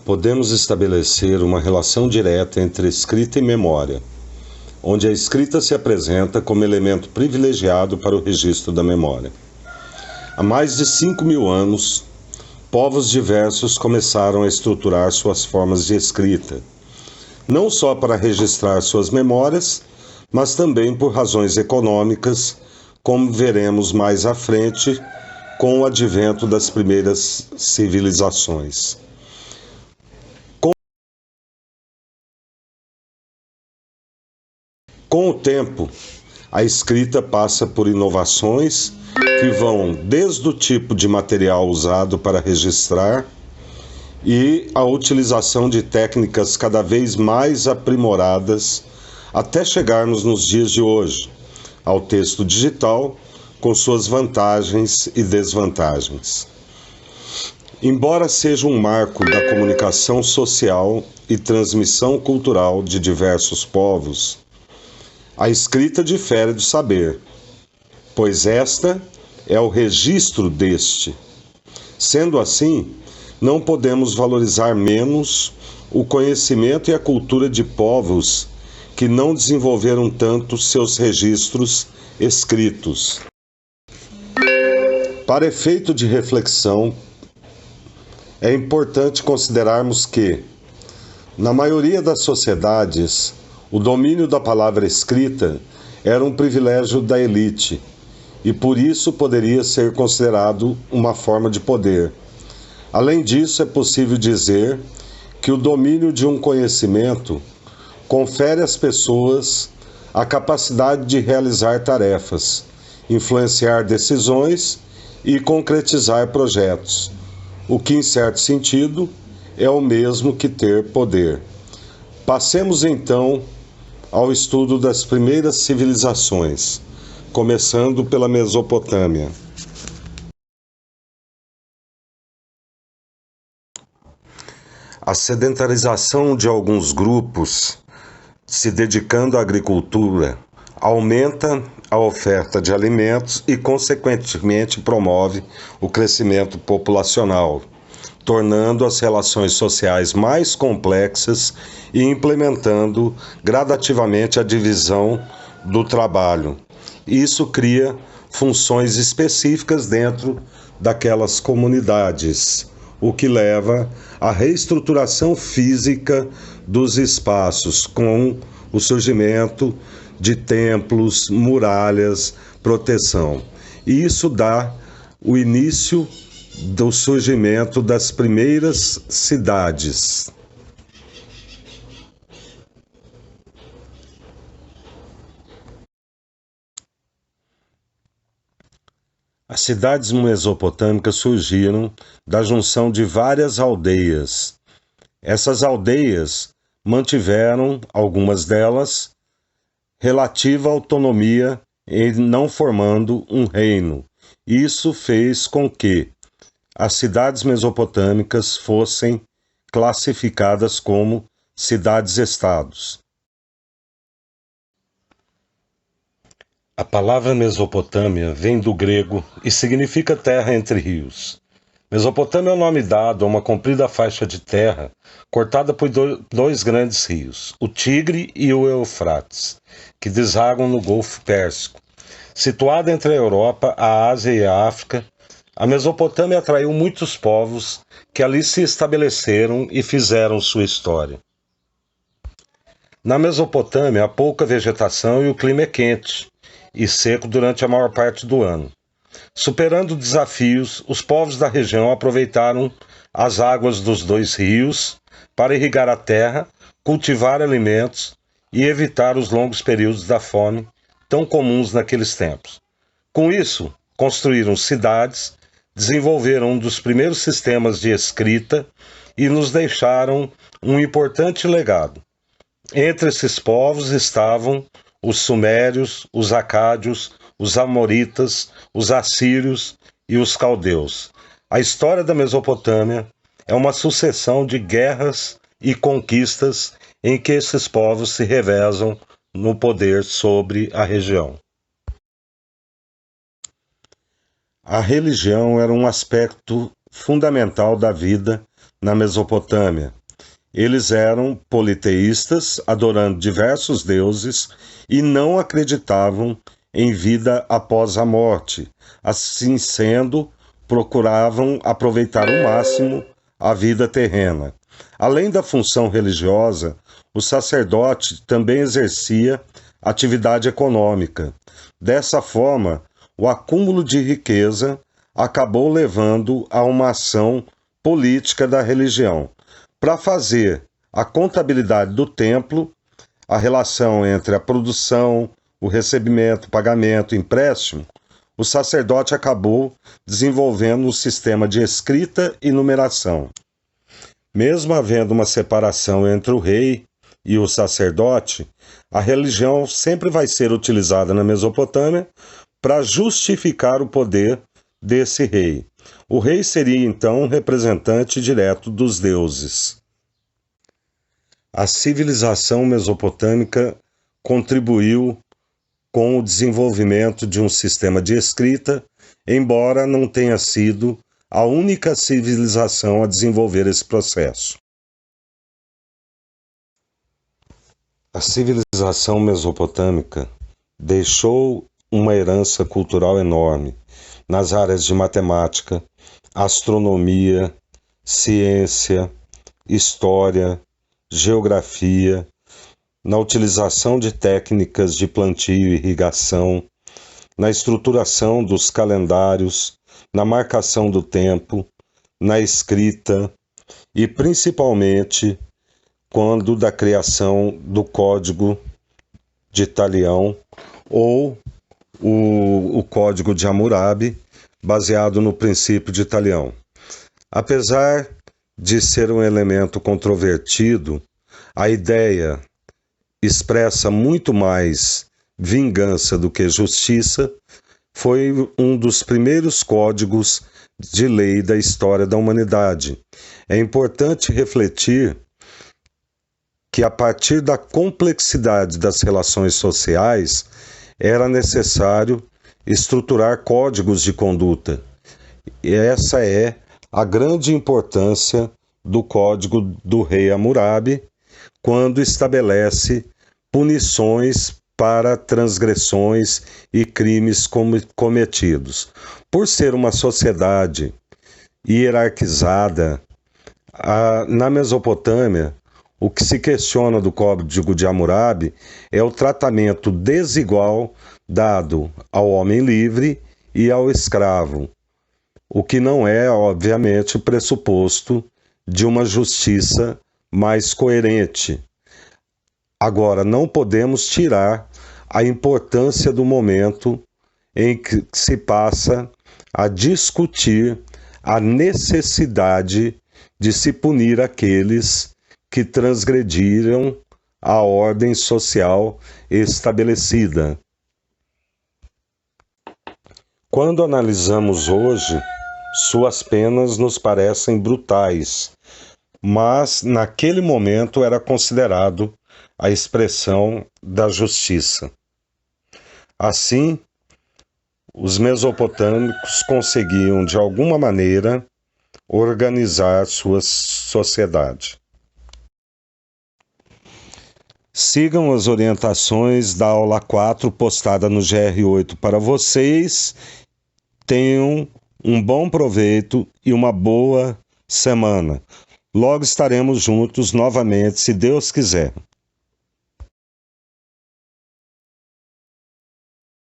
podemos estabelecer uma relação direta entre escrita e memória, onde a escrita se apresenta como elemento privilegiado para o registro da memória. Há mais de 5.000 anos, povos diversos começaram a estruturar suas formas de escrita, não só para registrar suas memórias, mas também por razões econômicas, como veremos mais à frente com o advento das primeiras civilizações. Com o tempo, a escrita passa por inovações que vão desde o tipo de material usado para registrar e a utilização de técnicas cada vez mais aprimoradas até chegarmos nos dias de hoje, ao texto digital com suas vantagens e desvantagens. Embora seja um marco da comunicação social e transmissão cultural de diversos povos, a escrita difere do saber, pois esta é o registro deste. Sendo assim, não podemos valorizar menos o conhecimento e a cultura de povos que não desenvolveram tanto seus registros escritos. Para efeito de reflexão, é importante considerarmos que, na maioria das sociedades, o domínio da palavra escrita era um privilégio da elite e por isso poderia ser considerado uma forma de poder. Além disso, é possível dizer que o domínio de um conhecimento confere às pessoas a capacidade de realizar tarefas, influenciar decisões e concretizar projetos, o que, em certo sentido, é o mesmo que ter poder. Passemos então ao estudo das primeiras civilizações, começando pela Mesopotâmia. A sedentarização de alguns grupos se dedicando à agricultura aumenta a oferta de alimentos e, consequentemente, promove o crescimento populacional, tornando as relações sociais mais complexas e implementando gradativamente a divisão do trabalho. Isso cria funções específicas dentro daquelas comunidades, o que leva à reestruturação física dos espaços, com o surgimento de templos, muralhas, proteção. E isso dá o início do surgimento das primeiras cidades. As cidades mesopotâmicas surgiram da junção de várias aldeias. Essas aldeias mantiveram, algumas delas, relativa autonomia em não formando um reino. Isso fez com que as cidades mesopotâmicas fossem classificadas como cidades-estados. A palavra Mesopotâmia vem do grego e significa terra entre rios. Mesopotâmia é o nome dado a uma comprida faixa de terra cortada por dois grandes rios, o Tigre e o Eufrates, que desaguam no Golfo Pérsico. Situada entre a Europa, a Ásia e a África, a Mesopotâmia atraiu muitos povos que ali se estabeleceram e fizeram sua história. Na Mesopotâmia há pouca vegetação e o clima é quente e seco durante a maior parte do ano. Superando desafios, os povos da região aproveitaram as águas dos dois rios para irrigar a terra, cultivar alimentos e evitar os longos períodos da fome tão comuns naqueles tempos. Com isso, construíram cidades, desenvolveram um dos primeiros sistemas de escrita e nos deixaram um importante legado. Entre esses povos estavam os sumérios, os acádios, os amoritas, os assírios e os caldeus. A história da Mesopotâmia é uma sucessão de guerras e conquistas em que esses povos se revezam no poder sobre a região. A religião era um aspecto fundamental da vida na Mesopotâmia, Eles eram politeístas, adorando diversos deuses e não acreditavam em vida após a morte. Assim sendo, procuravam aproveitar ao máximo a vida terrena. Além da função religiosa, o sacerdote também exercia atividade econômica. Dessa forma, o acúmulo de riqueza acabou levando a uma ação política da religião. Para fazer a contabilidade do templo, a relação entre a produção, o recebimento, o pagamento, o empréstimo, o sacerdote acabou desenvolvendo um sistema de escrita e numeração. Mesmo havendo uma separação entre o rei e o sacerdote, a religião sempre vai ser utilizada na Mesopotâmia para justificar o poder desse rei. O rei seria então um representante direto dos deuses. A civilização mesopotâmica contribuiu com o desenvolvimento de um sistema de escrita, embora não tenha sido a única civilização a desenvolver esse processo. A civilização mesopotâmica deixou uma herança cultural enorme nas áreas de matemática, astronomia, ciência, história, geografia, na utilização de técnicas de plantio e irrigação, na estruturação dos calendários, na marcação do tempo, na escrita e principalmente quando da criação do Código de Talião ou o Código de Hammurabi, baseado no princípio de Talião. Apesar de ser um elemento controvertido, a ideia expressa muito mais vingança do que justiça, foi um dos primeiros códigos de lei da história da humanidade. É importante refletir que, a partir da complexidade das relações sociais, era necessário estruturar códigos de conduta. E essa é a grande importância do Código do Rei Hammurabi, quando estabelece punições para transgressões e crimes cometidos. Por ser uma sociedade hierarquizada, na Mesopotâmia, o que se questiona do Código de Hammurabi é o tratamento desigual dado ao homem livre e ao escravo, o que não é, obviamente, pressuposto de uma justiça mais coerente. Agora, não podemos tirar a importância do momento em que se passa a discutir a necessidade de se punir aqueles que transgrediram a ordem social estabelecida. Quando analisamos hoje, suas penas nos parecem brutais, mas naquele momento era considerado a expressão da justiça. Assim, os mesopotâmicos conseguiam, de alguma maneira, organizar sua sociedade. Sigam as orientações da aula 4 postada no GR8 para vocês. Tenham um bom proveito e uma boa semana. Logo estaremos juntos novamente, se Deus quiser.